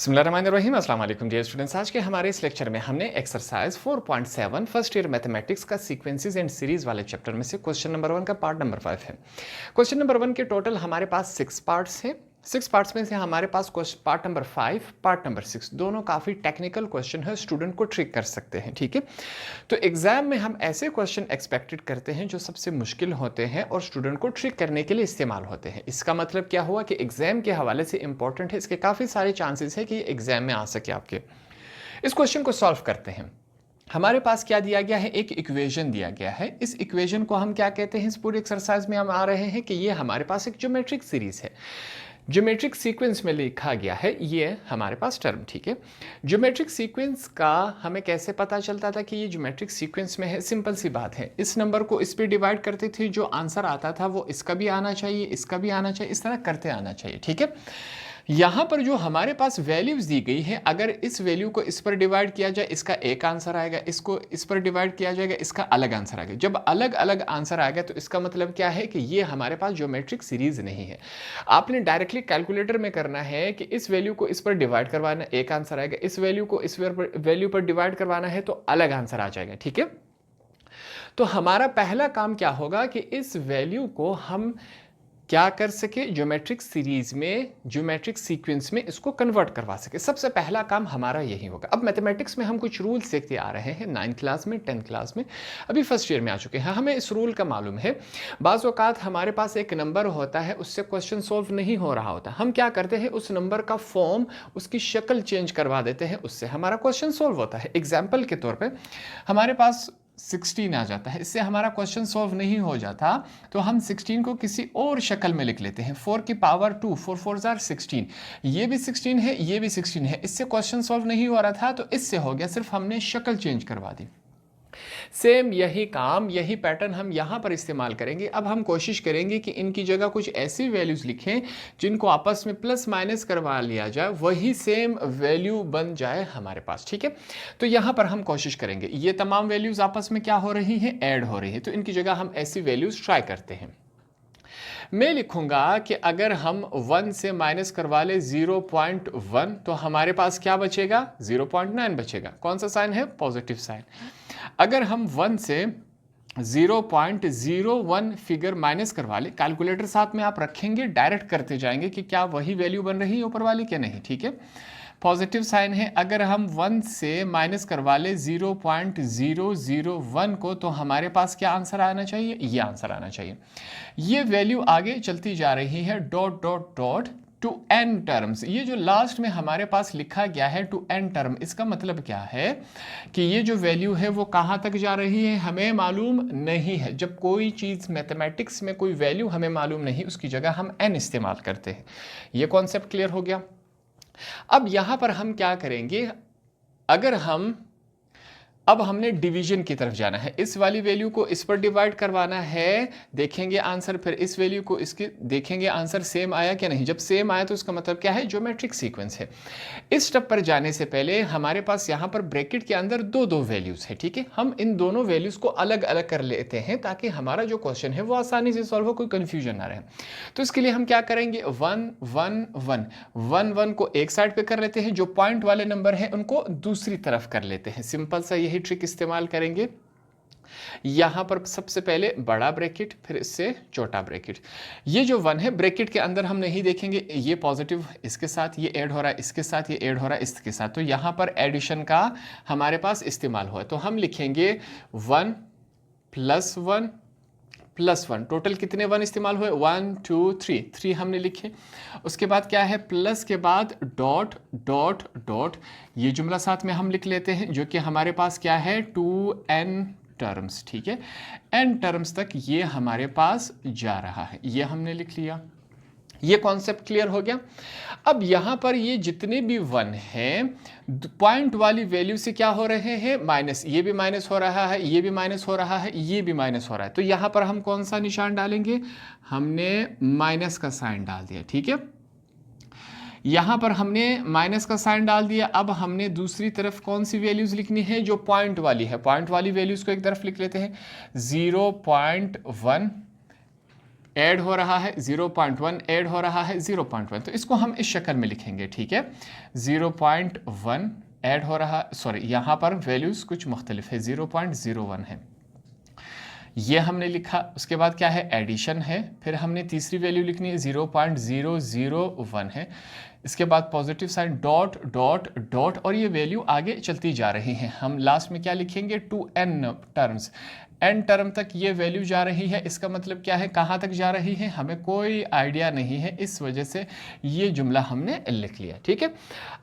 बिस्मिल्लाहिर्रहमानिर्रहीम अस्सलाम वालेकुम डियर स्टूडेंट्स। आज के हमारे इस लेक्चर में हमने एक्सरसाइज 4.7 फर्स्ट ईयर मैथमेटिक्स का सीक्वेंसेस एंड सीरीज वाले चैप्टर में से क्वेश्चन नंबर 1 का पार्ट नंबर 5 है। क्वेश्चन नंबर 1 के टोटल हमारे पास 6 पार्ट्स हैं। 6 पार्ट्स में से हमारे पास पार्ट नंबर 5 पार्ट नंबर 6 दोनों काफ़ी टेक्निकल क्वेश्चन है, स्टूडेंट को ट्रिक कर सकते हैं। ठीक है, तो एग्जाम में हम ऐसे क्वेश्चन एक्सपेक्टेड करते हैं जो सबसे मुश्किल होते हैं और स्टूडेंट को ट्रिक करने के लिए इस्तेमाल होते हैं। इसका मतलब क्या हुआ कि एग्जाम के हवाले से इंपॉर्टेंट है, इसके काफ़ी सारे चांसेस है कि ये एग्जाम में आ सके आपके। इस क्वेश्चन को सॉल्व करते हैं। हमारे पास क्या दिया गया है, एक इक्वेशन दिया गया है। इस इक्वेशन को हम क्या कहते हैं, इस पूरे एक्सरसाइज में हम आ रहे हैं कि ये हमारे पास एक ज्योमेट्रिक सीरीज है, ज्योमेट्रिक सीक्वेंस में लिखा गया है ये हमारे पास टर्म। ठीक है, ज्योमेट्रिक सीक्वेंस का हमें कैसे पता चलता था कि ये ज्योमेट्रिक सीक्वेंस में है? सिंपल सी बात है, इस नंबर को इस पे डिवाइड करते थे, जो आंसर आता था वो इसका भी आना चाहिए, इसका भी आना चाहिए, इस तरह करते आना चाहिए। ठीक है, यहाँ पर जो हमारे पास वैल्यूज दी गई है, अगर इस वैल्यू को इस पर डिवाइड किया जाए इसका एक आंसर आएगा, इसको इस पर डिवाइड किया जाएगा इसका अलग आंसर आएगा। जब अलग अलग आंसर आएगा तो इसका मतलब क्या है कि ये हमारे पास ज्योमेट्रिक सीरीज नहीं है। आपने डायरेक्टली कैलकुलेटर में करना है कि इस वैल्यू को इस पर डिवाइड करवाना, एक आंसर आएगा, इस वैल्यू को इस वैल्यू पर डिवाइड करवाना है तो अलग आंसर आ जाएगा। ठीक है, तो हमारा पहला काम क्या होगा कि इस वैल्यू को हम क्या कर सके, ज्योमेट्रिक सीरीज में, ज्योमेट्रिक सीक्वेंस में इसको कन्वर्ट करवा सके। सबसे पहला काम हमारा यही होगा। अब मैथमेटिक्स में हम कुछ रूल सीखते आ रहे हैं, 9th क्लास में, 10th क्लास में, अभी फर्स्ट ईयर में आ चुके हैं। हमें इस रूल का मालूम है, बाज़ औक़ात हमारे पास एक नंबर होता है, उससे क्वेश्चन सॉल्व नहीं हो रहा होता, हम क्या करते हैं, उस नंबर का फॉर्म, उसकी शक्ल चेंज करवा देते हैं, उससे हमारा क्वेश्चन सॉल्व होता है। एग्जाम्पल के तौर पर हमारे पास 16 आ जाता है, इससे हमारा क्वेश्चन सॉल्व नहीं हो जाता, तो हम 16 को किसी और शक्ल में लिख लेते हैं। 4 की पावर 2, 4 4 आर 16, ये भी 16 है, ये भी 16 है, इससे क्वेश्चन सॉल्व नहीं हो रहा था तो इससे हो गया, सिर्फ हमने शक्ल चेंज करवा दी। सेम यही काम, यही पैटर्न हम यहाँ पर इस्तेमाल करेंगे। अब हम कोशिश करेंगे कि इनकी जगह कुछ ऐसी वैल्यूज लिखें जिनको आपस में प्लस माइनस करवा लिया जाए, वही सेम वैल्यू बन जाए हमारे पास। ठीक है, तो यहाँ पर हम कोशिश करेंगे, ये तमाम वैल्यूज आपस में क्या हो रही हैं, ऐड हो रही है, तो इनकी जगह हम ऐसी वैल्यूज ट्राई करते हैं। मैं लिखूंगा कि अगर हम 1 से माइनस करवा ले 0.1 तो हमारे पास क्या बचेगा, 0.9 बचेगा। कौन सा साइन है, पॉजिटिव साइन। अगर हम 1 से 0.01 फिगर माइनस करवा ले, कैलकुलेटर साथ में आप रखेंगे, डायरेक्ट करते जाएंगे कि क्या वही वैल्यू बन रही है ऊपर वाली क्या नहीं। ठीक है, पॉजिटिव साइन है। अगर हम 1 से माइनस करवा ले 0.001 को तो हमारे पास क्या आंसर आना चाहिए, ये आंसर आना चाहिए। ये वैल्यू आगे चलती जा रही है dot dot dot to n terms. ये जो लास्ट में हमारे पास लिखा गया है टू n टर्म, इसका मतलब क्या है कि ये जो वैल्यू है वो कहाँ तक जा रही है हमें मालूम नहीं है। जब कोई चीज़ मैथमेटिक्स में कोई वैल्यू हमें मालूम नहीं, उसकी जगह हम n इस्तेमाल करते हैं। ये कॉन्सेप्ट क्लियर हो गया। अब यहाँ पर हम क्या करेंगे, अगर अब हमने डिवीजन की तरफ जाना है, इस वाली वैल्यू को इस पर डिवाइड करवाना है, देखेंगे आंसर, फिर इस वैल्यू को इसके देखेंगे आंसर सेम आया क्या नहीं। जब सेम आया तो इसका मतलब क्या है, ज्योमेट्रिक सीक्वेंस है। इस स्टेप पर जाने से पहले हमारे पास यहाँ पर ब्रैकेट के अंदर दो वैल्यूज है। ठीक है, हम इन दोनों वैल्यूज को अलग अलग कर लेते हैं ताकि हमारा जो क्वेश्चन है वो आसानी से सॉल्व हो, कोई कंफ्यूजन ना रहे। तो इसके लिए हम क्या करेंगे, 1 1 1 1 1 को एक साइड पे कर लेते हैं, जो पॉइंट वाले नंबर हैं उनको दूसरी तरफ कर लेते हैं। सिंपल सा यही ट्रिक इस्तेमाल करेंगे। यहां पर सबसे पहले बड़ा ब्रैकेट, फिर इससे छोटा ब्रैकेट। ये जो 1 है ब्रैकेट के अंदर हम नहीं देखेंगे, ये पॉजिटिव इसके साथ ये ऐड हो रहा है, इसके साथ ये ऐड हो रहा है, इसके साथ, तो यहां पर एडिशन का हमारे पास इस्तेमाल हुआ। तो हम लिखेंगे 1 + 1 + 1, टोटल कितने 1 इस्तेमाल हुए, 1 2 3 हमने लिखे। उसके बाद क्या है, प्लस के बाद डॉट डॉट डॉट, ये जुमला साथ में हम लिख लेते हैं, जो कि हमारे पास क्या है 2n टर्म्स। ठीक है, n टर्म्स तक ये हमारे पास जा रहा है, ये हमने लिख लिया। ये कॉन्सेप्ट क्लियर हो गया। अब यहां पर ये जितने भी 1 हैं, पॉइंट वाली वैल्यू से क्या हो रहे हैं, माइनस, ये भी माइनस हो रहा है, ये भी माइनस हो रहा है, ये भी माइनस हो रहा है। तो यहां पर हम कौन सा निशान डालेंगे, हमने माइनस का साइन डाल दिया। ठीक है, यहां पर हमने माइनस का साइन डाल दिया। अब हमने दूसरी तरफ कौन सी वैल्यूज लिखनी है, जो पॉइंट वाली है, पॉइंट वाली वैल्यूज को एक तरफ लिख लेते हैं। 0.1 ऐड हो रहा है 0.1, ऐड हो रहा है 0.1, तो इसको हम इस शक्ल में लिखेंगे, ठीक है। 0.1 ऐड हो रहा, सॉरी यहाँ पर वैल्यूज़ कुछ मुख्तलिफ है, 0.01 है, ये हमने लिखा। उसके बाद क्या है, एडिशन है, फिर हमने तीसरी वैल्यू लिखनी है 0.001 है। इसके बाद positive sign, dot dot dot, और ये वैल्यू आगे चलती जा रही है। हम लास्ट में क्या लिखेंगे, to n terms, n term तक ये वैल्यू जा रही है। इसका मतलब क्या है, कहाँ तक जा रही है, हमें कोई आइडिया नहीं है, इस वजह से ये जुमला हमने लिख लिया, ठीक है।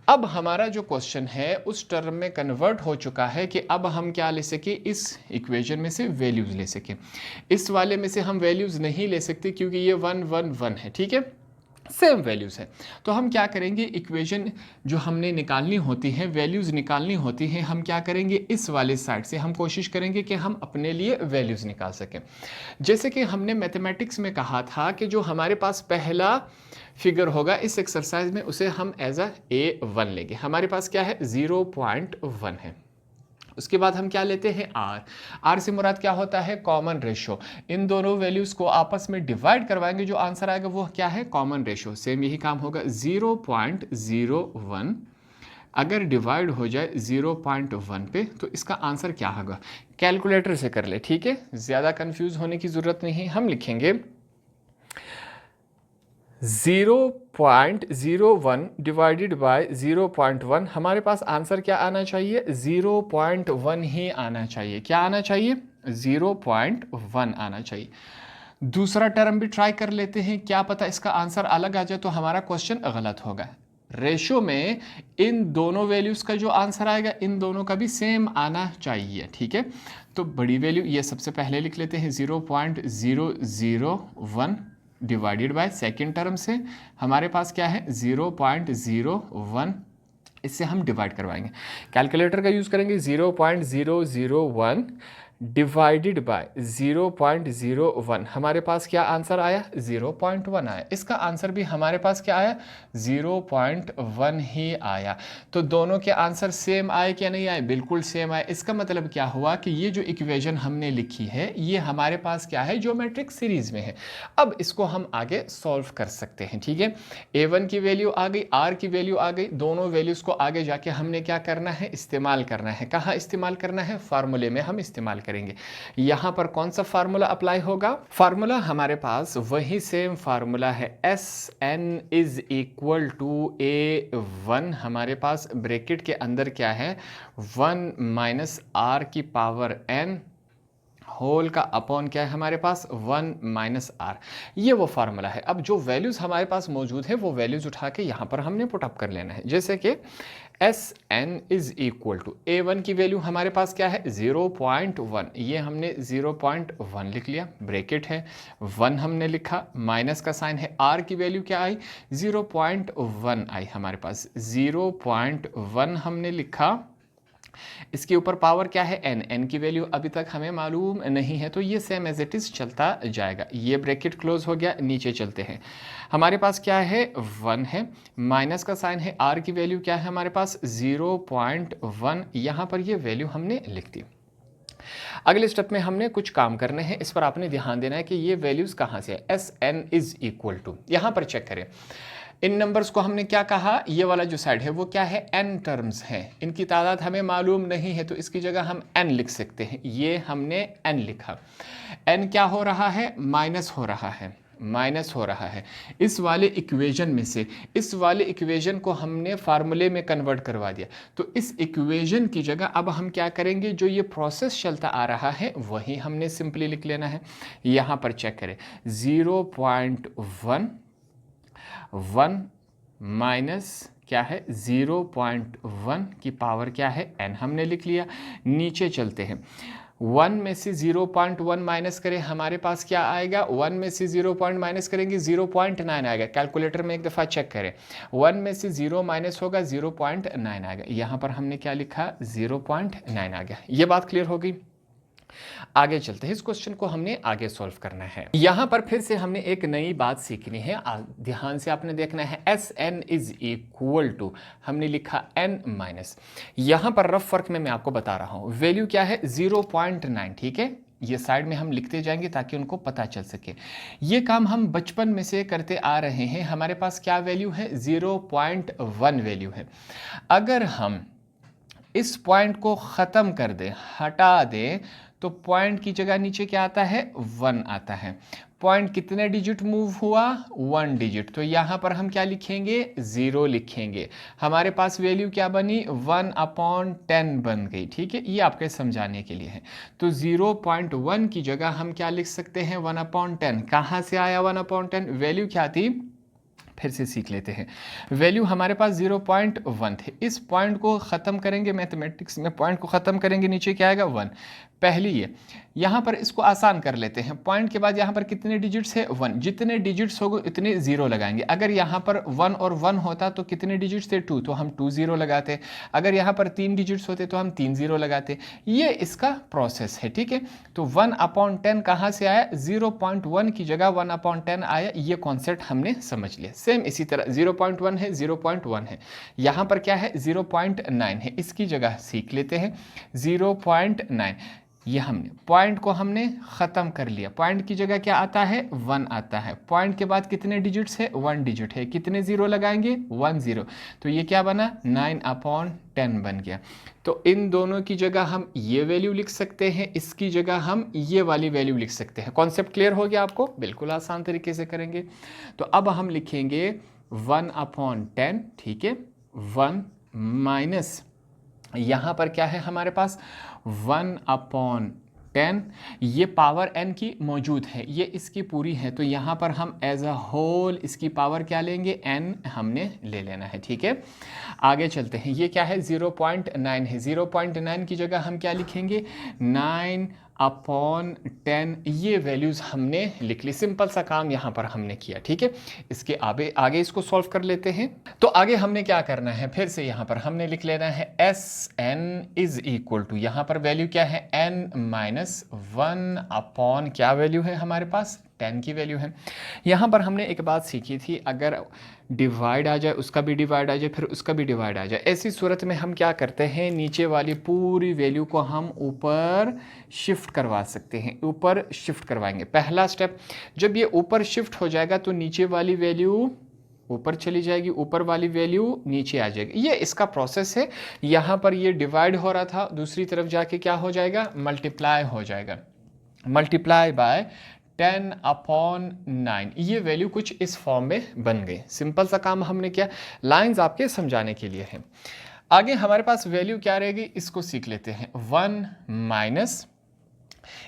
अब हमारा जो क्वेश्चन है उस टर्म में कन्वर्ट हो चुका है कि अब हम क्या ले सके, इस इक्वेशन में से वैल्यूज़ ले सके। इस वाले में से हम वैल्यूज़ नहीं ले सकते क्योंकि ये 1 1 1 है, ठीक है, सेम वैल्यूज़ है। तो हम क्या करेंगे, इक्वेशन जो हमने निकालनी होती है, वैल्यूज़ निकालनी होती हैं, हम क्या करेंगे, इस वाले साइड से हम कोशिश करेंगे कि हम अपने लिए वैल्यूज़ निकाल सकें। जैसे कि हमने मैथमेटिक्स में कहा था कि जो हमारे पास पहला फिगर होगा इस एक्सरसाइज में, उसे हम एज A1 लेंगे। हमारे पास क्या है, 0.1 है। उसके बाद हम क्या लेते हैं, आर से मुराद क्या होता है, कॉमन रेशो। इन दोनों वैल्यूज़ को आपस में डिवाइड करवाएंगे, जो आंसर आएगा वो क्या है, कॉमन रेशो। सेम यही काम होगा, 0.01 अगर डिवाइड हो जाए 0.1 पे तो इसका आंसर क्या होगा, कैलकुलेटर से कर ले, ठीक है, ज़्यादा कंफ्यूज होने की ज़रूरत नहीं है। हम लिखेंगे 0.01 डिवाइडेड बाय 0.1, हमारे पास आंसर क्या आना चाहिए, 0.1 ही आना चाहिए। क्या आना चाहिए, 0.1 आना चाहिए। दूसरा टर्म भी ट्राई कर लेते हैं, क्या पता इसका आंसर अलग आ जाए तो हमारा क्वेश्चन गलत होगा। रेशो में इन दोनों वैल्यूज़ का जो आंसर आएगा इन दोनों का भी सेम आना चाहिए, ठीक है। तो बड़ी वैल्यू ये सबसे पहले लिख लेते हैं, 0.001 डिवाइडेड बाय सेकेंड टर्म से हमारे पास क्या है, 0.01, इससे हम डिवाइड करवाएंगे, कैलकुलेटर का यूज़ करेंगे। 0.001 डिवाइडेड बाय 0.01, हमारे पास क्या आंसर आया, 0.1 आया। इसका आंसर भी हमारे पास क्या आया, 0.1 ही आया। तो दोनों के आंसर सेम आए क्या नहीं आए, बिल्कुल सेम आए। इसका मतलब क्या हुआ कि ये जो इक्वेशन हमने लिखी है ये हमारे पास क्या है, ज्योमेट्रिक सीरीज में है। अब इसको हम आगे सॉल्व कर सकते हैं, ठीक है। A1 की वैल्यू आ गई, R की वैल्यू आ गई, दोनों वैल्यूज़ को आगे जाके हमने क्या करना है, इस्तेमाल करना है। कहाँ इस्तेमाल करना है, फार्मूले में हम इस्तेमाल करेंगे। यहाँ पर कौन सा फार्मूला अप्लाई होगा, फार्मूला हमारे पास वही सेम फार्मूला है, SN is equal to A1, हमारे पास ब्रैकेट के अंदर क्या है, 1 माइनस R की पावर N होल का अपॉन क्या है हमारे पास, 1 माइनस R। ये वो फार्मूला है। अब जो वैल्यूज़ हमारे पास मौजूद है वो वैल्यूज़ उठा के यहाँ पर हमने पुटअप कर लेना है। जैसे कि SN is equal to A1 की वैल्यू हमारे पास क्या है, 0.1, ये हमने 0.1 लिख लिया, ब्रैकेट है, 1 हमने लिखा, माइनस का साइन है, R की वैल्यू क्या आई, 0.1 आई हमारे पास, 0.1 हमने लिखा। इसके ऊपर पावर क्या है, n की वैल्यू अभी तक हमें मालूम नहीं है, तो ये सेम एज इट इज़ चलता जाएगा। ये ब्रैकेट क्लोज हो गया, नीचे चलते हैं। हमारे पास क्या है, 1 है, माइनस का साइन है, R की वैल्यू क्या है हमारे पास, 0.1, यहाँ पर ये वैल्यू हमने लिख दी। अगले स्टेप में हमने कुछ काम करने हैं, इस पर आपने ध्यान देना है कि ये वैल्यूज़ कहाँ से है। SN इज इक्वल टू, यहाँ पर चेक करें, इन नंबर्स को हमने क्या कहा, ये वाला जो साइड है वो क्या है, n टर्म्स हैं, इनकी तादाद हमें मालूम नहीं है, तो इसकी जगह हम n लिख सकते हैं। ये हमने n लिखा, n क्या हो रहा है, माइनस हो रहा है, माइनस हो रहा है। इस वाले इक्वेशन में से इस वाले इक्वेशन को हमने फार्मूले में कन्वर्ट करवा दिया, तो इस इक्वेशन की जगह अब हम क्या करेंगे, जो ये प्रोसेस चलता आ रहा है वही हमने सिंपली लिख लेना है। यहाँ पर चेक करें, 0.1 माइनस क्या है, 0.1 की पावर क्या है, n हमने लिख लिया। नीचे चलते हैं, 1 में से 0.1 माइनस करें, हमारे पास क्या आएगा, 1 में से 0 पॉइंट माइनस करेंगे 0.9 आएगा। कैलकुलेटर में एक दफ़ा चेक करें, 1 में से 0 माइनस होगा 0.9 आएगा। यहाँ पर हमने क्या लिखा, 0.9 आ गया। ये बात क्लियर हो गई। आगे चलते हैं, इस क्वेश्चन को हमने आगे सॉल्व करना है। यहां पर फिर से हमने एक नई बात सीखनी है, ध्यान से आपने देखना है। SN इज इक्वल टू, हमने लिखा n माइनस, यहां पर रफ फर्क में मैं आपको बता रहा हूं, वैल्यू क्या है 0.9, ठीक है, ये साइड में हम लिखते जाएंगे ताकि उनको पता चल सके। ये काम हम बचपन में से करते आ रहे हैं। हमारे पास क्या वैल्यू है, 0.1 वैल्यू है। अगर हम इस पॉइंट को ख़त्म कर दें, हटा दें, तो पॉइंट की जगह नीचे क्या आता है, 1 आता है। पॉइंट कितने डिजिट मूव हुआ, 1 डिजिट। तो यहाँ पर हम क्या लिखेंगे, 0 लिखेंगे। हमारे पास वैल्यू क्या बनी, 1/10 बन गई। ठीक है, ये आपके समझाने के लिए है। तो 0.1 की जगह हम क्या लिख सकते हैं, 1/10। कहाँ से आया 1/10, वैल्यू क्या थी, फिर से सीख लेते हैं। वैल्यू हमारे पास 0.1 थे। इस पॉइंट को ख़त्म करेंगे, मैथमेटिक्स में पॉइंट को ख़त्म करेंगे, नीचे क्या आएगा, 1। पहली ये, यहाँ पर इसको आसान कर लेते हैं। पॉइंट के बाद यहाँ पर कितने डिजिट्स है, 1। जितने डिजिट्स होंगे उतने 0 लगाएंगे। अगर यहाँ पर 1 और 1 होता तो कितने डिजिट्स थे, 2, तो हम 2 0 लगाते। अगर यहाँ पर 3 डिजिट्स होते तो हम 3 0 लगाते। ये इसका प्रोसेस है। ठीक है, तो 1/10 कहाँ से आया, 0.1 की जगह 1/10 आया। ये कॉन्सेप्ट हमने समझ लिया। सेम इसी तरह 0.1 है, 0.1 है, यहाँ पर क्या है, 0.9 है। इसकी जगह सीख लेते हैं 0.9। ये हमने पॉइंट को हमने ख़त्म कर लिया। पॉइंट की जगह क्या आता है, 1 आता है। पॉइंट के बाद कितने डिजिट्स है, 1 डिजिट है। कितने 0 लगाएंगे, 1 0। तो ये क्या बना, 9/10 बन गया। तो इन दोनों की जगह हम ये वैल्यू लिख सकते हैं, इसकी जगह हम ये वाली वैल्यू लिख सकते हैं। कॉन्सेप्ट क्लियर हो गया आपको, बिल्कुल आसान तरीके से करेंगे। तो अब हम लिखेंगे 1/10। ठीक है, 1 माइनस यहाँ पर क्या है हमारे पास, 1/10। ये पावर n की मौजूद है, ये इसकी पूरी है। तो यहाँ पर हम एज अ होल इसकी पावर क्या लेंगे, n हमने ले लेना है। ठीक है, आगे चलते हैं। ये क्या है, 0.9 है। 0.9 की जगह हम क्या लिखेंगे, 9/10। ये वैल्यूज़ हमने लिख ली। सिंपल सा काम यहाँ पर हमने किया। ठीक है, इसके आगे इसको सॉल्व कर लेते हैं। तो आगे हमने क्या करना है, फिर से यहाँ पर हमने लिख लेना है Sn इज इक्वल टू, यहाँ पर वैल्यू क्या है, n-1 क्या वैल्यू है हमारे पास, 10 की वैल्यू है। यहाँ पर हमने एक बात सीखी थी, अगर डिवाइड आ जाए, उसका भी डिवाइड आ जाए, फिर उसका भी डिवाइड आ जाए, ऐसी सूरत में हम क्या करते हैं, नीचे वाली पूरी वैल्यू को हम ऊपर शिफ्ट करवा सकते हैं। ऊपर शिफ्ट करवाएंगे। पहला स्टेप, जब ये ऊपर शिफ्ट हो जाएगा तो नीचे वाली वैल्यू ऊपर चली जाएगी, ऊपर वाली वैल्यू नीचे आ जाएगी। ये इसका प्रोसेस है। यहाँ पर ये डिवाइड हो रहा था, दूसरी तरफ जाके क्या हो जाएगा, मल्टीप्लाई हो जाएगा। Multiply by 10/9। ये वैल्यू कुछ इस फॉर्म में बन गई। सिंपल सा काम हमने किया, लाइंस आपके समझाने के लिए है। आगे हमारे पास वैल्यू क्या रहेगी, इसको सीख लेते हैं। 1 माइनस,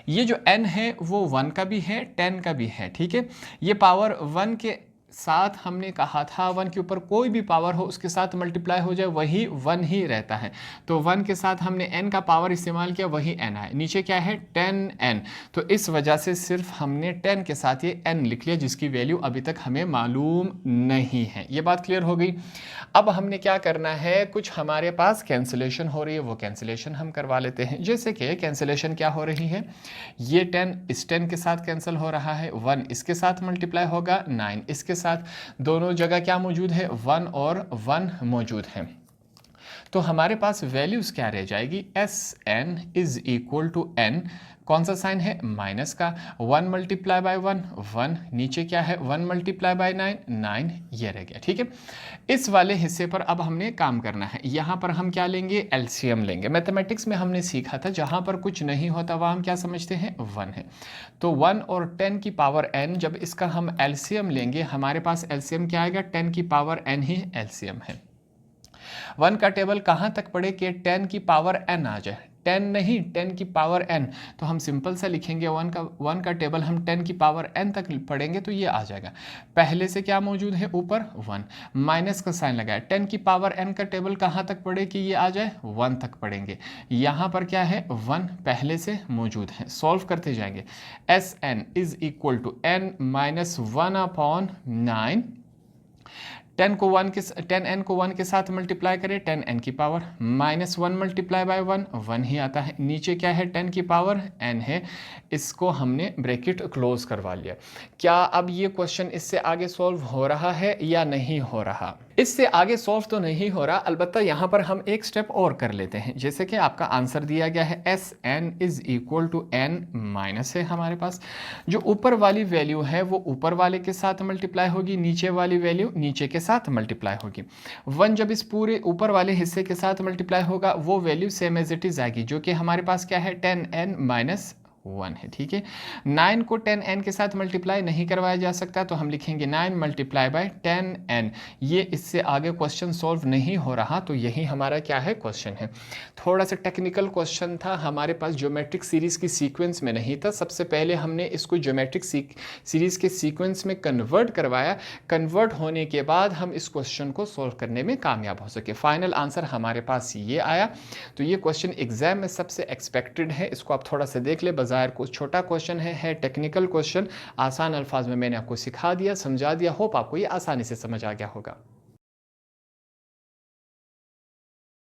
ये जो n है वो 1 का भी है, 10 का भी है। ठीक है, ये पावर 1 के साथ हमने कहा था 1 के ऊपर कोई भी पावर हो उसके साथ मल्टीप्लाई हो जाए वही 1 ही रहता है। तो 1 के साथ हमने n का पावर इस्तेमाल किया, वही n आया। नीचे क्या है, 10n। तो इस वजह से सिर्फ हमने 10 के साथ ये n लिख लिया, जिसकी वैल्यू अभी तक हमें मालूम नहीं है। ये बात क्लियर हो गई। अब हमने क्या करना है, कुछ हमारे पास कैंसिलेशन हो रही है, वो कैंसिलेशन हम करवा लेते हैं। जैसे कि कैंसिलेशन क्या हो रही है, ये 10 इस 10 के साथ कैंसिल हो रहा है, 1 इसके साथ मल्टीप्लाई होगा, 9 इसके साथ। दोनों जगह क्या मौजूद है, 1 और 1 मौजूद है। तो हमारे पास वैल्यूज क्या रह जाएगी, Sn is equal to n, कौन सा साइन है, माइनस का, 1 मल्टीप्लाई बाय 1 1, नीचे क्या है, 1 मल्टीप्लाई बाय 9 9, ये रह गया। ठीक है, इस वाले हिस्से पर अब हमने काम करना है। यहाँ पर हम क्या लेंगे, एलसीएम लेंगे। मैथमेटिक्स में हमने सीखा था जहाँ पर कुछ नहीं होता वहाँ हम क्या समझते हैं, 1 है। तो 1 और 10 की पावर n, जब इसका हम एलसीएम लेंगे हमारे पास एलसीएम क्या आएगा, 10 की पावर n ही एलसीएम है। 1 का टेबल कहाँ तक पढ़े कि 10 की पावर n आ जाए, 10 नहीं 10 की पावर n। तो हम सिंपल सा लिखेंगे 1 का टेबल हम 10 की पावर n तक पढ़ेंगे तो ये आ जाएगा। पहले से क्या मौजूद है, ऊपर 1, माइनस का साइन लगाया। 10 की पावर n का टेबल कहाँ तक पढ़े कि ये आ जाए, 1 तक पढ़ेंगे। यहाँ पर क्या है, 1 पहले से मौजूद है। सॉल्व करते जाएंगे। Sn is equal to n minus 1/9। 10n को 1 के साथ मल्टीप्लाई करें, 10n की पावर माइनस 1 मल्टीप्लाई बाय 1 1 ही आता है। नीचे क्या है, 10 की पावर n है। इसको हमने ब्रैकेट क्लोज करवा लिया। क्या अब ये क्वेश्चन इससे आगे सॉल्व हो रहा है या नहीं हो रहा, इससे आगे सॉल्व तो नहीं हो रहा, अलबत्ता यहाँ पर हम एक स्टेप और कर लेते हैं। जैसे कि आपका आंसर दिया गया है S N is equal to N minus है हमारे पास। जो ऊपर वाली वैल्यू है वो ऊपर वाले के साथ मल्टीप्लाई होगी, नीचे वाली वैल्यू नीचे के साथ मल्टीप्लाई होगी। 1 जब इस पूरे ऊपर वाले हिस्से के साथ मल्टीप्लाई होगा वो value same as it is आएगी, जो कि हमारे पास क्या है 10n माइनस 1 है। ठीक है, 9 को 10n के साथ मल्टीप्लाई नहीं करवाया जा सकता, तो हम लिखेंगे 9 मल्टीप्लाई बाय 10n। ये इससे आगे क्वेश्चन सॉल्व नहीं हो रहा, तो यही हमारा क्या है क्वेश्चन है। थोड़ा सा टेक्निकल क्वेश्चन था, हमारे पास ज्योमेट्रिक सीरीज की सीक्वेंस में नहीं था। सबसे पहले हमने इसको ज्योमेट्रिक सीरीज के सीक्वेंस में कन्वर्ट करवाया, कन्वर्ट होने के बाद हम इस क्वेश्चन को सॉल्व करने में कामयाब हो सके। फाइनल आंसर हमारे पास ये आया। तो ये क्वेश्चन एग्जाम में सबसे एक्सपेक्टेड है, इसको आप थोड़ा सा देख ले। बाजार को छोटा क्वेश्चन है टेक्निकल क्वेश्चन, आसान अल्फाज में मैंने आपको सिखा दिया, समझा दिया। होप आपको ये आसानी से समझ आ गया होगा।